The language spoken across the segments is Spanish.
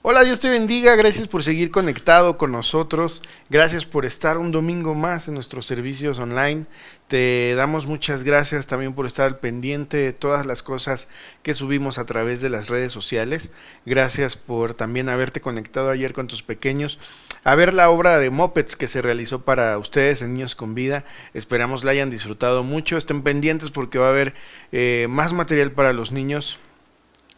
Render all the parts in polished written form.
Hola, Dios te bendiga, gracias por seguir conectado con nosotros, gracias por estar un domingo más en nuestros servicios online. Te damos muchas gracias también por estar al pendiente de todas las cosas que subimos a través de las redes sociales. Gracias por también haberte conectado ayer con tus pequeños a ver la obra de Muppets que se realizó para ustedes en Niños con Vida. Esperamos la hayan disfrutado mucho, estén pendientes porque va a haber más material para los niños.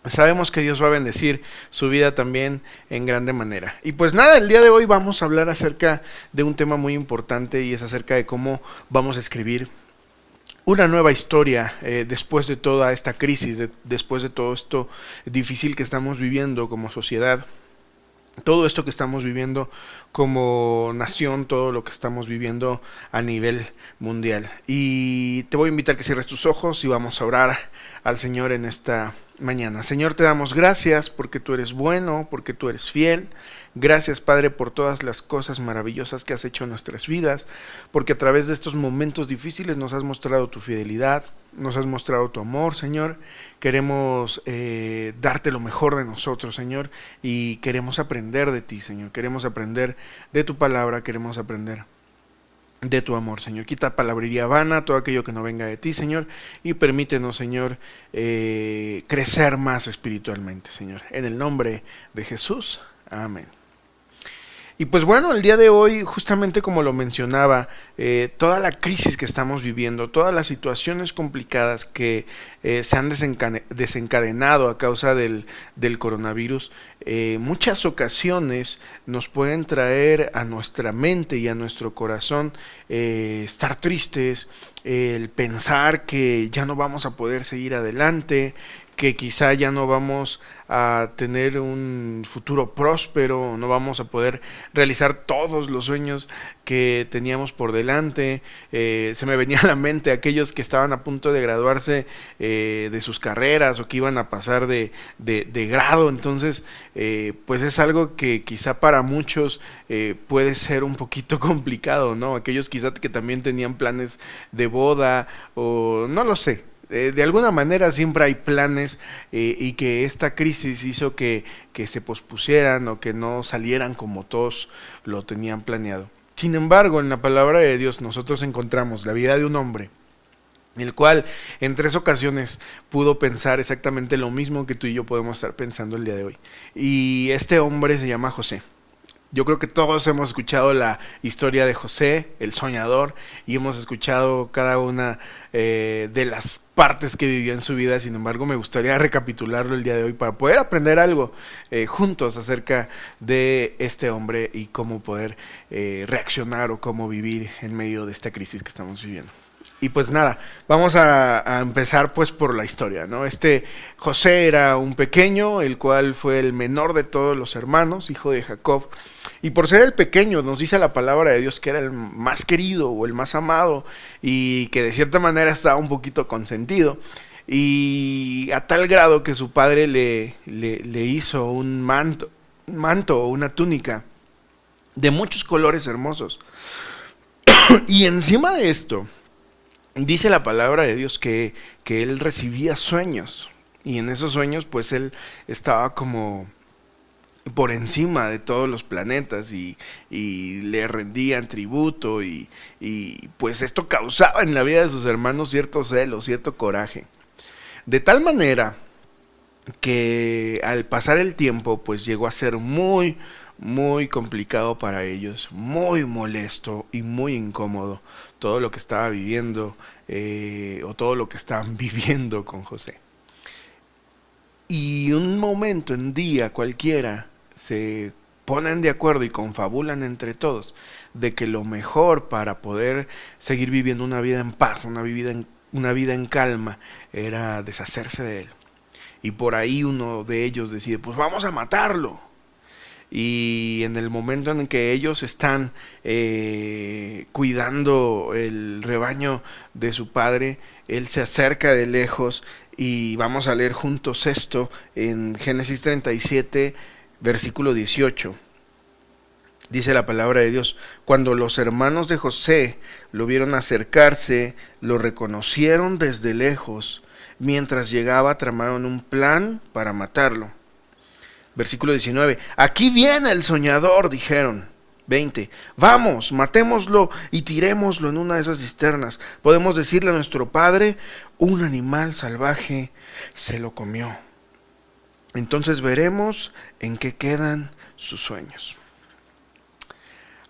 Sabemos que Dios va a bendecir su vida también en grande manera. Y pues nada, el día de hoy vamos a hablar acerca de un tema muy importante y es acerca de cómo vamos a escribir una nueva historia después de toda esta crisis, después de todo esto difícil que estamos viviendo como sociedad. Todo esto que estamos viviendo como nación, todo lo que estamos viviendo a nivel mundial. Y te voy a invitar a que cierres tus ojos y vamos a orar al Señor en esta mañana. Señor, te damos gracias porque tú eres bueno, porque tú eres fiel. Gracias, Padre, por todas las cosas maravillosas que has hecho en nuestras vidas, porque a través de estos momentos difíciles nos has mostrado tu fidelidad, nos has mostrado tu amor, Señor. Queremos darte lo mejor de nosotros, Señor, y queremos aprender de ti, Señor. Queremos aprender de tu palabra, queremos aprender de tu amor, Señor. Quita palabrería vana, todo aquello que no venga de ti, Señor, y permítenos, Señor, crecer más espiritualmente, Señor. En el nombre de Jesús, amén. Y pues bueno, el día de hoy, justamente como lo mencionaba, toda la crisis que estamos viviendo, todas las situaciones complicadas que se han desencadenado a causa del coronavirus, muchas ocasiones nos pueden traer a nuestra mente y a nuestro corazón estar tristes, el pensar que ya no vamos a poder seguir adelante, que quizá ya no vamos a tener un futuro próspero, no vamos a poder realizar todos los sueños que teníamos por delante. Se me venía a la mente aquellos que estaban a punto de graduarse de sus carreras o que iban a pasar de grado. Entonces pues es algo que quizá para muchos puede ser un poquito complicado, ¿no? Aquellos quizá que también tenían planes de boda o no lo sé. De alguna manera siempre hay planes y que esta crisis hizo que se pospusieran o que no salieran como todos lo tenían planeado. Sin embargo, en la palabra de Dios nosotros encontramos la vida de un hombre, el cual en 3 ocasiones pudo pensar exactamente lo mismo que tú y yo podemos estar pensando el día de hoy. Y este hombre se llama José. Yo creo que todos hemos escuchado la historia de José, el soñador, y hemos escuchado cada una de las partes que vivió en su vida. Sin embargo, me gustaría recapitularlo el día de hoy para poder aprender algo juntos acerca de este hombre y cómo poder reaccionar o cómo vivir en medio de esta crisis que estamos viviendo. Y pues nada, vamos a empezar pues por la historia, ¿no? José era un pequeño, el cual fue el menor de todos los hermanos, hijo de Jacob. Y por ser el pequeño, nos dice la palabra de Dios que era el más querido o el más amado y que de cierta manera estaba un poquito consentido. Y a tal grado que su padre le hizo un manto o una túnica de muchos colores hermosos. Y encima de esto, dice la palabra de Dios que él recibía sueños. Y en esos sueños pues él estaba como por encima de todos los planetas y le rendían tributo y pues esto causaba en la vida de sus hermanos cierto celo, cierto coraje. De tal manera que al pasar el tiempo pues llegó a ser muy, muy complicado para ellos, muy molesto y muy incómodo todo lo que estaba viviendo o todo lo que estaban viviendo con José. Y un día cualquiera se ponen de acuerdo y confabulan entre todos de que lo mejor para poder seguir viviendo una vida en paz, una vida en calma, era deshacerse de él. Y por ahí uno de ellos decide, pues vamos a matarlo. Y en el momento en que ellos están cuidando el rebaño de su padre, él se acerca de lejos y vamos a leer juntos esto en Génesis 37, versículo 18. Dice la palabra de Dios: cuando los hermanos de José lo vieron acercarse, lo reconocieron desde lejos. Mientras llegaba, tramaron un plan para matarlo. Versículo 19. Aquí viene el soñador, dijeron. 20. Vamos, matémoslo y tirémoslo en una de esas cisternas. Podemos decirle a nuestro padre, un animal salvaje se lo comió. Entonces veremos en qué quedan sus sueños.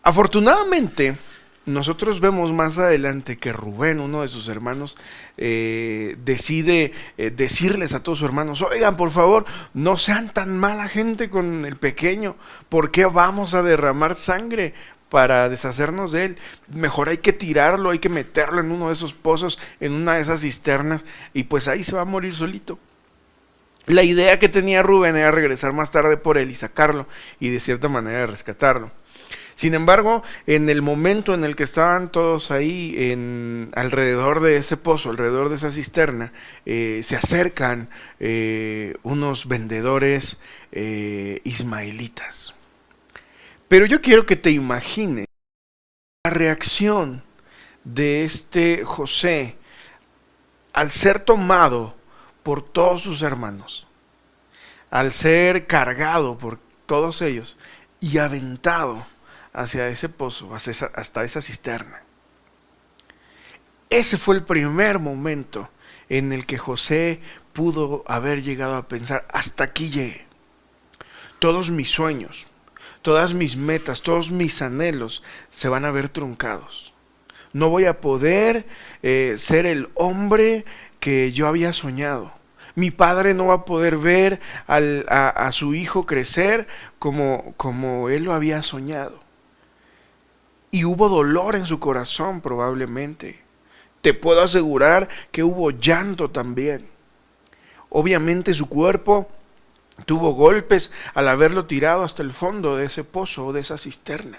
Afortunadamente, nosotros vemos más adelante que Rubén, uno de sus hermanos, decide decirles a todos sus hermanos, oigan, por favor, no sean tan mala gente con el pequeño. ¿Por qué vamos a derramar sangre para deshacernos de él? Mejor hay que tirarlo, hay que meterlo en uno de esos pozos, en una de esas cisternas, y pues ahí se va a morir solito. La idea que tenía Rubén era regresar más tarde por él y sacarlo, y de cierta manera rescatarlo. Sin embargo, en el momento en el que estaban todos ahí alrededor de ese pozo, alrededor de esa cisterna, se acercan unos vendedores ismaelitas. Pero yo quiero que te imagines la reacción de este José al ser tomado por todos sus hermanos, al ser cargado por todos ellos y aventado hacia ese pozo, hasta esa cisterna. Ese fue el primer momento en el que José pudo haber llegado a pensar, hasta aquí llegué. Todos mis sueños, todas mis metas, todos mis anhelos se van a ver truncados. No voy a poder ser el hombre que yo había soñado. Mi padre no va a poder ver a su hijo crecer como él lo había soñado. Y hubo dolor en su corazón probablemente. Te puedo asegurar que hubo llanto también. Obviamente su cuerpo tuvo golpes al haberlo tirado hasta el fondo de ese pozo o de esa cisterna.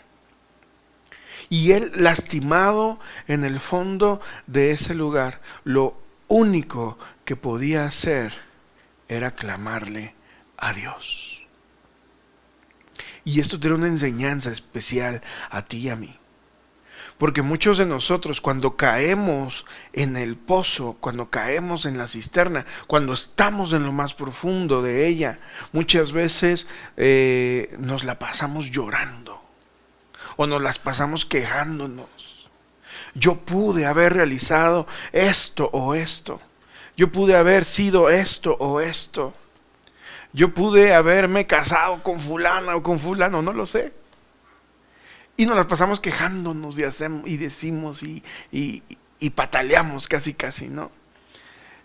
Y él, lastimado en el fondo de ese lugar, lo único que podía hacer era clamarle a Dios. Y esto tiene una enseñanza especial a ti y a mí. Porque muchos de nosotros, cuando caemos en el pozo, cuando caemos en la cisterna, cuando estamos en lo más profundo de ella, muchas veces nos la pasamos llorando o nos las pasamos quejándonos. Yo pude haber realizado esto o esto. Yo pude haber sido esto o esto. Yo pude haberme casado con fulana o con fulano, no lo sé. Y nos las pasamos quejándonos y decimos y pataleamos casi, ¿no?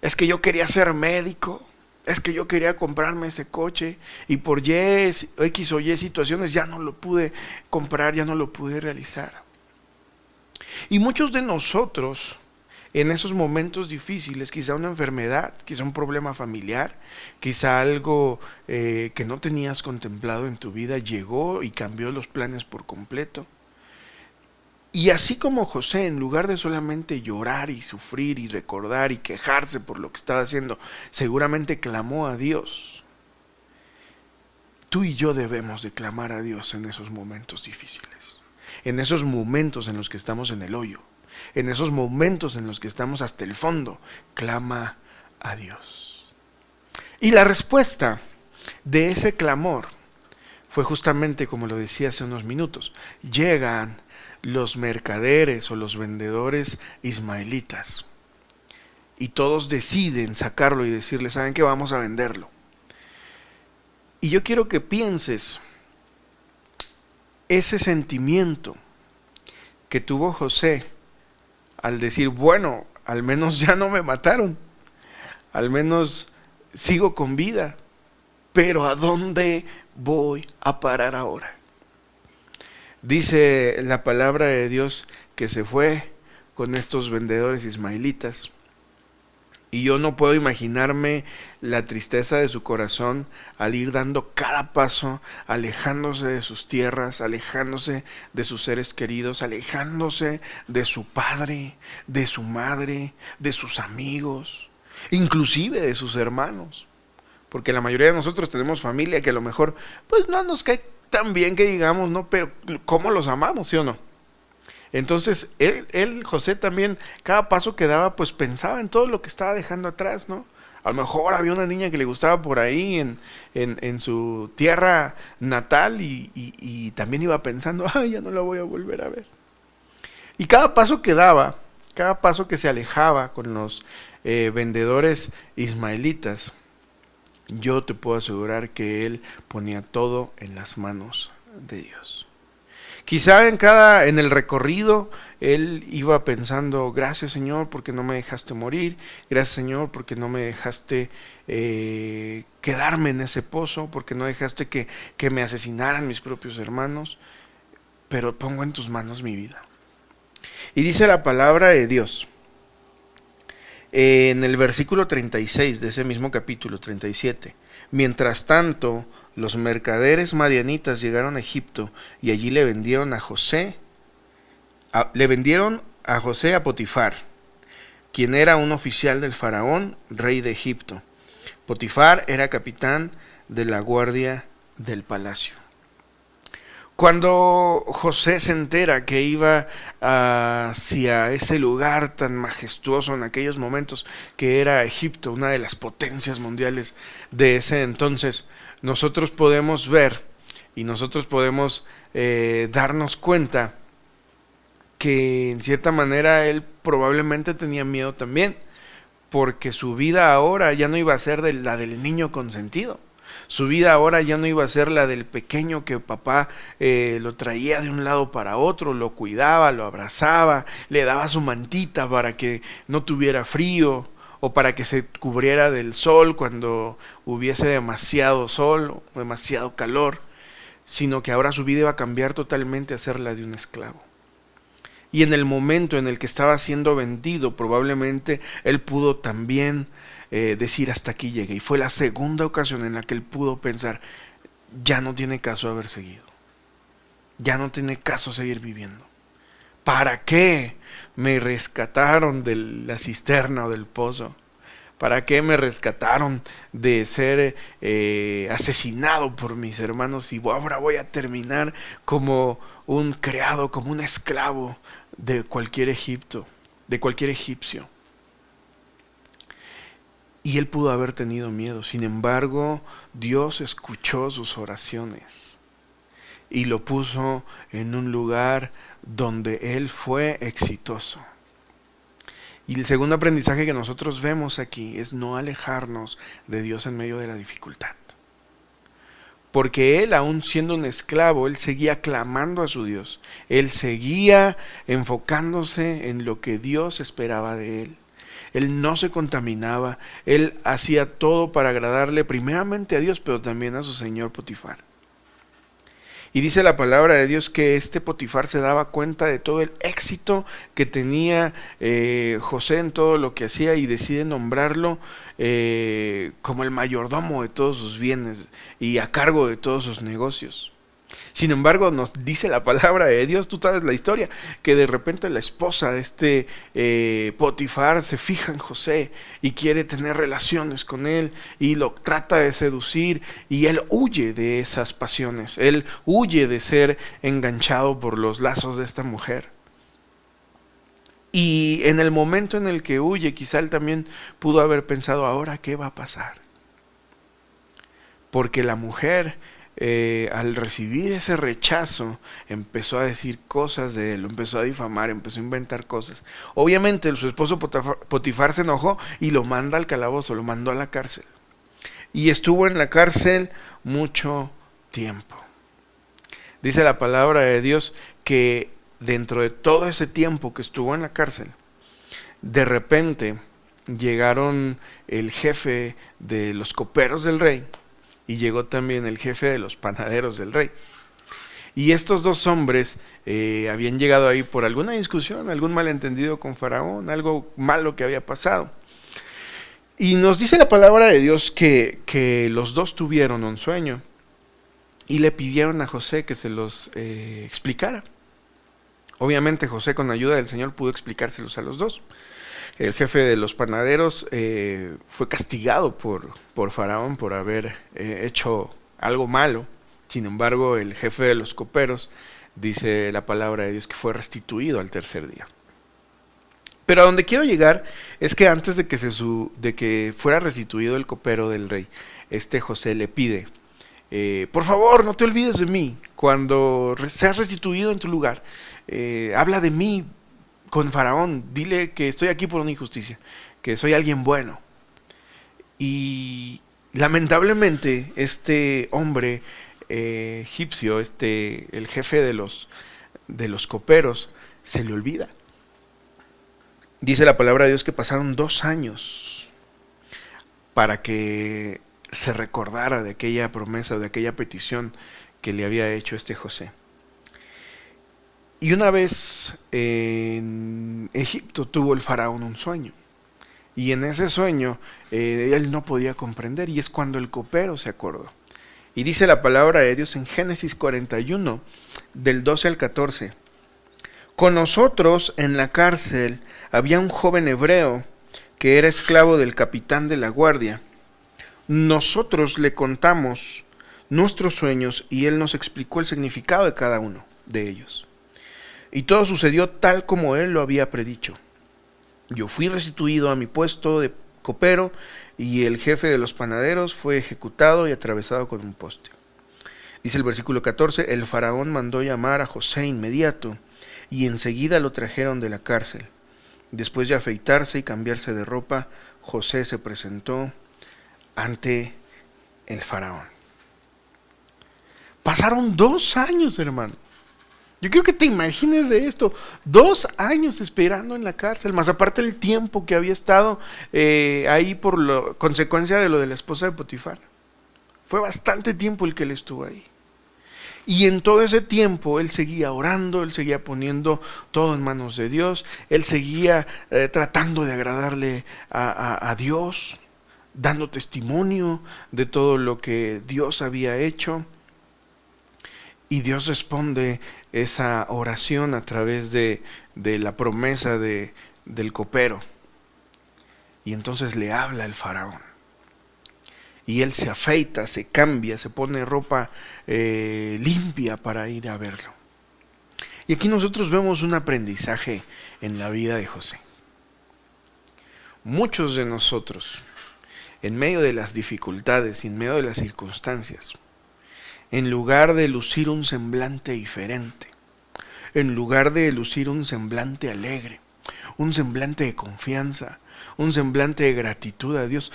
Es que yo quería ser médico, es que yo quería comprarme ese coche y por X o Y situaciones ya no lo pude comprar, ya no lo pude realizar. Y muchos de nosotros, en esos momentos difíciles, quizá una enfermedad, quizá un problema familiar, quizá algo que no tenías contemplado en tu vida, llegó y cambió los planes por completo. Y así como José, en lugar de solamente llorar y sufrir y recordar y quejarse por lo que estaba haciendo, seguramente clamó a Dios. Tú y yo debemos de clamar a Dios en esos momentos difíciles, en esos momentos en los que estamos en el hoyo. En esos momentos en los que estamos hasta el fondo, clama a Dios. Y la respuesta de ese clamor fue justamente como lo decía hace unos minutos. Llegan los mercaderes o los vendedores ismaelitas y todos deciden sacarlo y decirle, ¿saben qué? Vamos a venderlo. Y yo quiero que pienses ese sentimiento que tuvo José al decir, bueno, al menos ya no me mataron, al menos sigo con vida, pero ¿a dónde voy a parar ahora? Dice la palabra de Dios que se fue con estos vendedores ismaelitas, y yo no puedo imaginarme la tristeza de su corazón al ir dando cada paso, alejándose de sus tierras, alejándose de sus seres queridos, alejándose de su padre, de su madre, de sus amigos, inclusive de sus hermanos. Porque la mayoría de nosotros tenemos familia que a lo mejor pues no nos cae tan bien que digamos, ¿no? Pero ¿cómo los amamos, sí o no? Entonces, José también, cada paso que daba, pues pensaba en todo lo que estaba dejando atrás, ¿no? A lo mejor había una niña que le gustaba por ahí en su tierra natal y también iba pensando, ay, ya no la voy a volver a ver. Y cada paso que daba, cada paso que se alejaba con los vendedores ismaelitas, yo te puedo asegurar que él ponía todo en las manos de Dios. Quizá en el recorrido él iba pensando, gracias Señor porque no me dejaste morir, gracias Señor porque no me dejaste quedarme en ese pozo, porque no dejaste que me asesinaran mis propios hermanos, pero pongo en tus manos mi vida. Y dice la palabra de Dios en el versículo 36 de ese mismo capítulo 37. Mientras tanto, los mercaderes madianitas llegaron a Egipto y allí le vendieron a José a Potifar, quien era un oficial del faraón, rey de Egipto. Potifar era capitán de la guardia del palacio. Cuando José se entera que iba hacia ese lugar tan majestuoso en aquellos momentos, que era Egipto, una de las potencias mundiales de ese entonces, nosotros podemos ver y nosotros podemos darnos cuenta que en cierta manera él probablemente tenía miedo también, porque su vida ahora ya no iba a ser la del niño consentido. Su vida ahora ya no iba a ser la del pequeño que papá lo traía de un lado para otro, lo cuidaba, lo abrazaba, le daba su mantita para que no tuviera frío o para que se cubriera del sol cuando hubiese demasiado sol o demasiado calor, sino que ahora su vida iba a cambiar totalmente a ser la de un esclavo. Y en el momento en el que estaba siendo vendido, probablemente él pudo también decir hasta aquí llegué. Y fue la segunda ocasión en la que él pudo pensar, ya no tiene caso haber seguido. Ya no tiene caso seguir viviendo. ¿Para qué me rescataron de la cisterna o del pozo? ¿Para qué me rescataron de ser asesinado por mis hermanos? Y ahora voy a terminar como un criado, como un esclavo de cualquier egipcio. Y él pudo haber tenido miedo. Sin embargo, Dios escuchó sus oraciones y lo puso en un lugar donde él fue exitoso. Y el segundo aprendizaje que nosotros vemos aquí es no alejarnos de Dios en medio de la dificultad. Porque él, aún siendo un esclavo, él seguía clamando a su Dios. Él seguía enfocándose en lo que Dios esperaba de él. Él no se contaminaba, él hacía todo para agradarle primeramente a Dios, pero también a su señor Potifar. Y dice la palabra de Dios que este Potifar se daba cuenta de todo el éxito que tenía José en todo lo que hacía y decide nombrarlo como el mayordomo de todos sus bienes y a cargo de todos sus negocios. Sin embargo, nos dice la palabra de Dios, tú sabes la historia, que de repente la esposa de este Potifar se fija en José y quiere tener relaciones con él y lo trata de seducir y él huye de esas pasiones, él huye de ser enganchado por los lazos de esta mujer. Y en el momento en el que huye, quizá él también pudo haber pensado, ¿ahora qué va a pasar? Porque la mujer al recibir ese rechazo empezó a decir cosas de él, lo empezó a difamar, empezó a inventar cosas. Obviamente su esposo Potifar se enojó y lo manda al calabozo, lo mandó a la cárcel y estuvo en la cárcel mucho tiempo. Dice la palabra de Dios que dentro de todo ese tiempo que estuvo en la cárcel, de repente llegaron el jefe de los coperos del rey y llegó también el jefe de los panaderos del rey. Y estos dos hombres habían llegado ahí por alguna discusión, algún malentendido con Faraón, algo malo que había pasado. Y nos dice la palabra de Dios que los dos tuvieron un sueño y le pidieron a José que se los explicara. Obviamente José, con ayuda del Señor, pudo explicárselos a los dos. El jefe de los panaderos fue castigado por Faraón por haber hecho algo malo. Sin embargo, el jefe de los coperos, dice la palabra de Dios, que fue restituido al tercer día. Pero a donde quiero llegar es que antes de de que fuera restituido el copero del rey, José le pide, por favor, no te olvides de mí. Cuando seas restituido en tu lugar, habla de mí con Faraón. Dile que estoy aquí por una injusticia, que soy alguien bueno. Y lamentablemente este hombre egipcio, el jefe de los coperos, se le olvida. Dice la palabra de Dios que pasaron 2 años para que se recordara de aquella promesa, de aquella petición que le había hecho José. Y una vez en Egipto tuvo el faraón un sueño. Y en ese sueño él no podía comprender, y es cuando el copero se acordó. Y dice la palabra de Dios en Génesis 41, del 12 al 14. Con nosotros en la cárcel había un joven hebreo que era esclavo del capitán de la guardia. Nosotros le contamos nuestros sueños y él nos explicó el significado de cada uno de ellos. Y todo sucedió tal como él lo había predicho. Yo fui restituido a mi puesto de copero y el jefe de los panaderos fue ejecutado y atravesado con un poste. Dice el versículo 14, el faraón mandó llamar a José inmediato y enseguida lo trajeron de la cárcel. Después de afeitarse y cambiarse de ropa, José se presentó ante el faraón. Pasaron 2 años, hermano. Yo quiero que te imagines de esto, 2 años esperando en la cárcel, más aparte el tiempo que había estado ahí por consecuencia de lo de la esposa de Potifar. Fue bastante tiempo el que él estuvo ahí. Y en todo ese tiempo él seguía orando, él seguía poniendo todo en manos de Dios, él seguía tratando de agradarle a Dios, dando testimonio de todo lo que Dios había hecho. Y Dios responde esa oración a través de la promesa del copero. Y entonces le habla el faraón. Y él se afeita, se cambia, se pone ropa limpia para ir a verlo. Y aquí nosotros vemos un aprendizaje en la vida de José. Muchos de nosotros, en medio de las dificultades y en medio de las circunstancias, en lugar de lucir un semblante diferente, en lugar de lucir un semblante alegre, un semblante de confianza, un semblante de gratitud a Dios,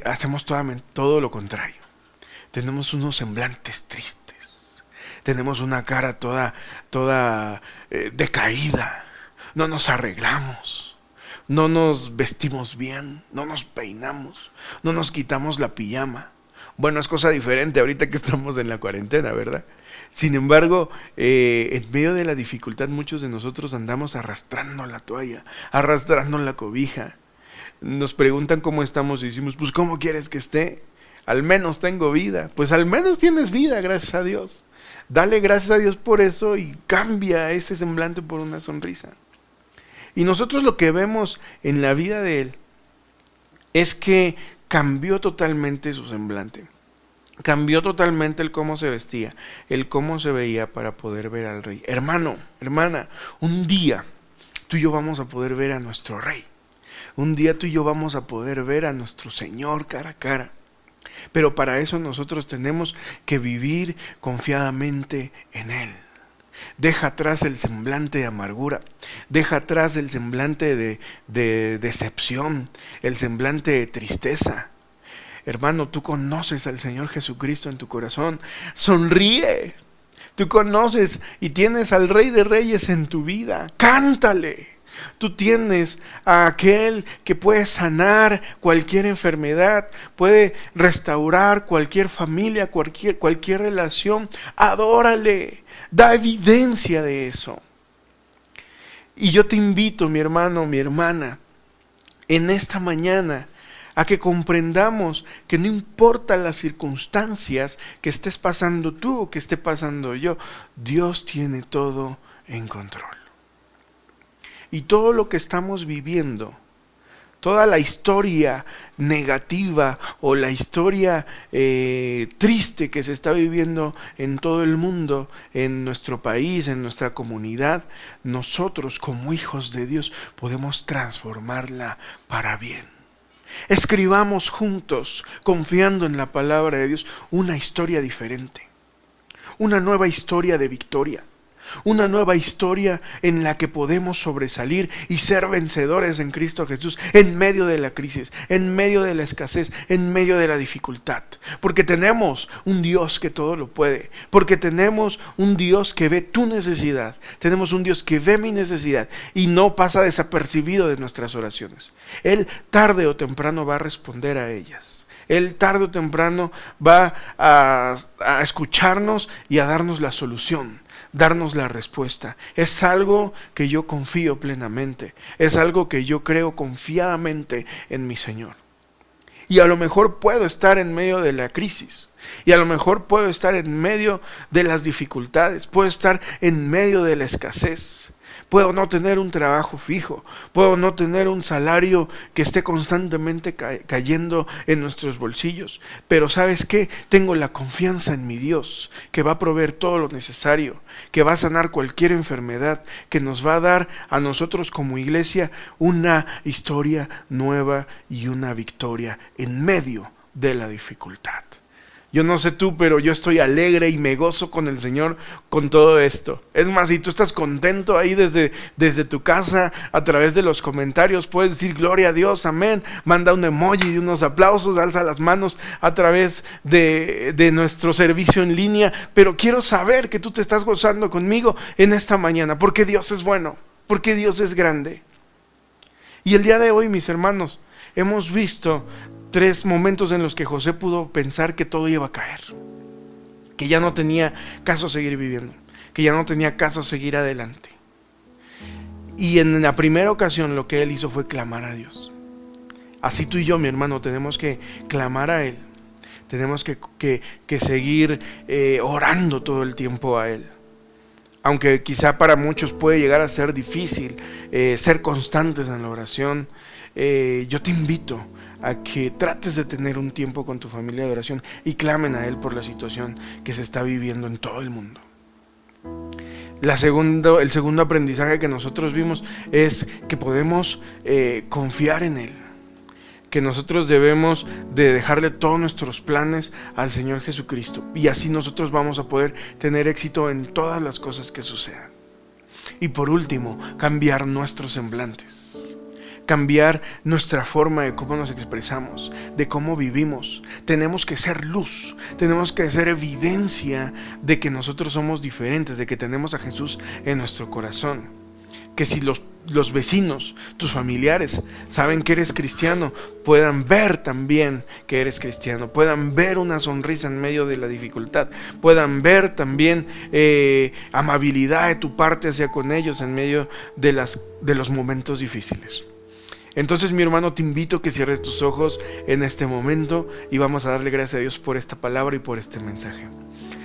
hacemos todo lo contrario. Tenemos unos semblantes tristes, tenemos una cara toda decaída, no nos arreglamos, no nos vestimos bien, no nos peinamos, no nos quitamos la pijama. Bueno, es cosa diferente ahorita que estamos en la cuarentena, ¿verdad? Sin embargo, en medio de la dificultad muchos de nosotros andamos arrastrando la toalla, arrastrando la cobija. Nos preguntan cómo estamos y decimos, pues ¿cómo quieres que esté? Al menos tengo vida. Pues al menos tienes vida, gracias a Dios. Dale gracias a Dios por eso y cambia ese semblante por una sonrisa. Y nosotros lo que vemos en la vida de él es que cambió totalmente su semblante. Cambió totalmente el cómo se vestía, el cómo se veía para poder ver al rey. Hermano, hermana, un día tú y yo vamos a poder ver a nuestro rey. Un día tú y yo vamos a poder ver a nuestro Señor cara a cara. Pero para eso nosotros tenemos que vivir confiadamente en Él. Deja atrás el semblante de amargura, deja atrás el semblante de decepción, el semblante de tristeza. Hermano, tú conoces al Señor Jesucristo en tu corazón, sonríe. Tú conoces y tienes al Rey de Reyes en tu vida, cántale. Tú tienes a aquel que puede sanar cualquier enfermedad, puede restaurar cualquier familia, cualquier relación. Adórale, da evidencia de eso. Y yo te invito, mi hermano, mi hermana, en esta mañana a que comprendamos que no importa las circunstancias que estés pasando tú o que esté pasando yo, Dios tiene todo en control. Y todo lo que estamos viviendo toda la historia negativa o la historia triste que se está viviendo en todo el mundo, en nuestro país, en nuestra comunidad, nosotros como hijos de Dios podemos transformarla para bien. Escribamos juntos, confiando en la palabra de Dios, una historia diferente, una nueva historia de victoria, una nueva historia en la que podemos sobresalir y ser vencedores en Cristo Jesús en medio de la crisis, en medio de la escasez, en medio de la dificultad. Porque tenemos un Dios que todo lo puede, porque tenemos un Dios que ve tu necesidad, tenemos un Dios que ve mi necesidad y no pasa desapercibido de nuestras oraciones. Él tarde o temprano va a responder a ellas. Él tarde o temprano va a escucharnos y a darnos la solución, darnos la respuesta. Es algo que yo confío plenamente, es algo que yo creo confiadamente en mi Señor. Y a lo mejor puedo estar en medio de la crisis, y a lo mejor puedo estar en medio de las dificultades, puedo estar en medio de la escasez. Puedo no tener un trabajo fijo, puedo no tener un salario que esté constantemente cayendo en nuestros bolsillos. Pero ¿sabes qué? Tengo la confianza en mi Dios, que va a proveer todo lo necesario, que va a sanar cualquier enfermedad, que nos va a dar a nosotros como iglesia una historia nueva y una victoria en medio de la dificultad. Yo no sé tú, pero yo estoy alegre y me gozo con el Señor con todo esto. Es más, si tú estás contento ahí desde tu casa, a través de los comentarios, puedes decir gloria a Dios, amén. Manda un emoji de unos aplausos, alza las manos a través de nuestro servicio en línea. Pero quiero saber que tú te estás gozando conmigo en esta mañana, porque Dios es bueno, porque Dios es grande. Y el día de hoy, mis hermanos, hemos visto 3 momentos en los que José pudo pensar que todo iba a caer, que ya no tenía caso seguir viviendo, que ya no tenía caso seguir adelante. Y en la primera ocasión lo que él hizo fue clamar a Dios. Así tú y yo, mi hermano, tenemos que clamar a Él, tenemos que seguir orando todo el tiempo a Él. Aunque quizá para muchos puede llegar a ser difícil ser constantes en la oración, yo te invito a que trates de tener un tiempo con tu familia de oración y clamen a Él por la situación que se está viviendo en todo el mundo. El segundo aprendizaje que nosotros vimos es que podemos confiar en Él, que nosotros debemos de dejarle todos nuestros planes al Señor Jesucristo, y así nosotros vamos a poder tener éxito en todas las cosas que sucedan. Y por último, cambiar nuestros semblantes. Cambiar nuestra forma de cómo nos expresamos, de cómo vivimos. Tenemos que ser luz, tenemos que ser evidencia de que nosotros somos diferentes, de que tenemos a Jesús en nuestro corazón. Que si los vecinos, tus familiares, saben que eres cristiano, puedan ver también que eres cristiano, puedan ver una sonrisa en medio de la dificultad, puedan ver también amabilidad de tu parte hacia con ellos en medio de los momentos difíciles. Entonces, mi hermano, te invito a que cierres tus ojos en este momento y vamos a darle gracias a Dios por esta palabra y por este mensaje.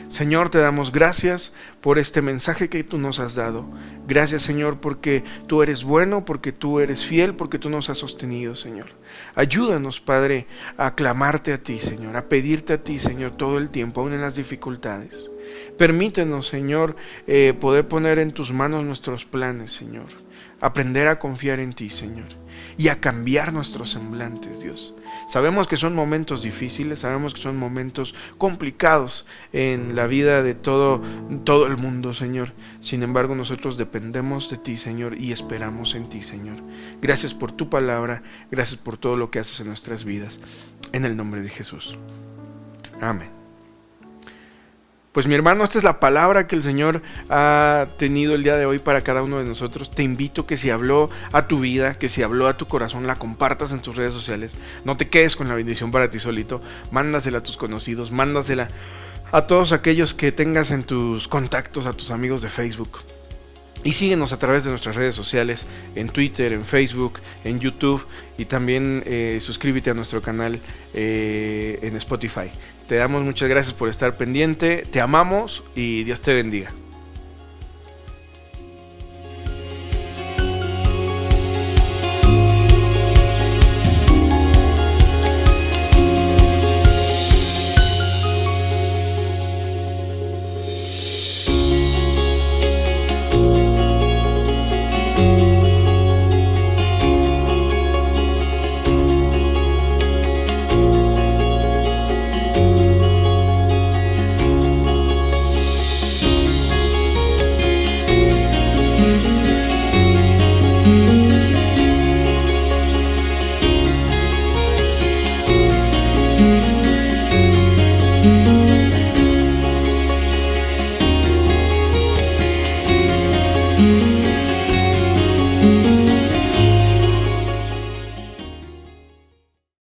Señor, te damos gracias por este mensaje que tú nos has dado. Gracias, Señor, porque tú eres bueno, porque tú eres fiel, porque tú nos has sostenido, Señor. Ayúdanos, Padre, a clamarte a ti, Señor, a pedirte a ti, Señor, todo el tiempo, aún en las dificultades. Permítenos, Señor, poder poner en tus manos nuestros planes, Señor. Aprender a confiar en ti, Señor, y a cambiar nuestros semblantes, Dios. Sabemos que son momentos difíciles, sabemos que son momentos complicados en la vida de todo el mundo, Señor. Sin embargo, nosotros dependemos de ti, Señor, y esperamos en ti, Señor. Gracias por tu palabra, gracias por todo lo que haces en nuestras vidas. En el nombre de Jesús. Amén. Pues mi hermano, esta es la palabra que el Señor ha tenido el día de hoy para cada uno de nosotros. Te invito que si habló a tu vida, que si habló a tu corazón, la compartas en tus redes sociales. No te quedes con la bendición para ti solito. Mándasela a tus conocidos, mándasela a todos aquellos que tengas en tus contactos, a tus amigos de Facebook. Y síguenos a través de nuestras redes sociales, en Twitter, en Facebook, en YouTube, y también suscríbete a nuestro canal en Spotify. Te damos muchas gracias por estar pendiente, te amamos y Dios te bendiga.